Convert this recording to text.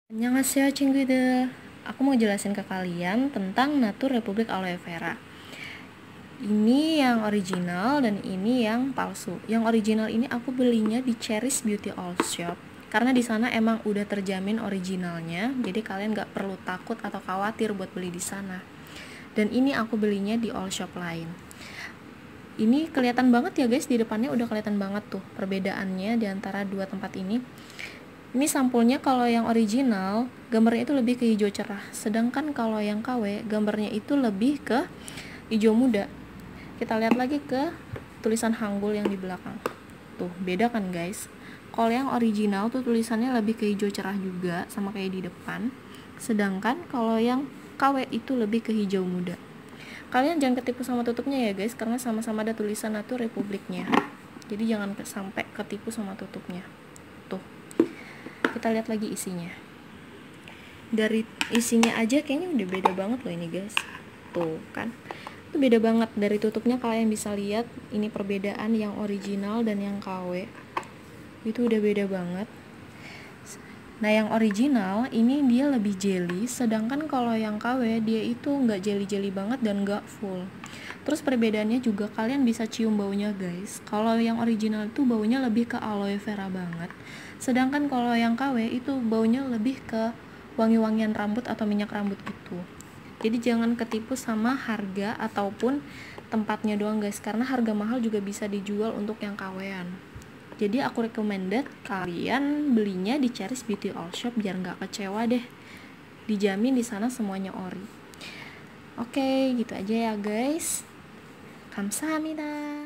Annyeonghaseyo 친구들. Aku mau jelasin ke kalian tentang Natur Republik Aloe Vera. Ini yang original dan ini yang palsu. Yang original ini aku belinya di Cherish Beauty All Shop karena di sana emang udah terjamin originalnya, jadi kalian gak perlu takut atau khawatir buat beli di sana. Dan ini aku belinya di all shop lain. Ini kelihatan banget ya guys, di depannya udah kelihatan banget tuh perbedaannya di antara dua tempat ini. Ini sampulnya kalau yang original gambarnya itu lebih ke hijau cerah, sedangkan kalau yang KW gambarnya itu lebih ke hijau muda. Kita lihat lagi ke tulisan Hangul yang di belakang. Tuh, beda kan guys? Kalau yang original tuh tulisannya lebih ke hijau cerah juga sama kayak di depan. Sedangkan kalau yang KW itu lebih ke hijau muda. Kalian jangan ketipu sama tutupnya ya guys, karena sama-sama ada tulisan Natur Republiknya. Jadi jangan sampai ketipu sama tutupnya. Tuh. Kita lihat lagi isinya. Dari isinya aja kayaknya udah beda banget loh ini guys. Tuh kan, itu beda banget. Dari tutupnya kalian bisa lihat ini perbedaan yang original dan yang KW. Itu udah beda banget. Nah yang original ini dia lebih jelly, sedangkan kalau yang KW dia itu nggak jelly-jelly banget dan nggak full. Terus perbedaannya juga kalian bisa cium baunya guys. Kalau yang original itu baunya lebih ke aloe vera banget, sedangkan kalau yang KW itu baunya lebih ke wangi-wangian rambut atau minyak rambut gitu. Jadi jangan ketipu sama harga ataupun tempatnya doang guys, karena harga mahal juga bisa dijual untuk yang KW-an. Jadi aku recommended kalian belinya di Cherish Beauty All Shop biar nggak kecewa deh. Dijamin di sana semuanya ori. Oke, gitu aja ya guys. 감사합니다.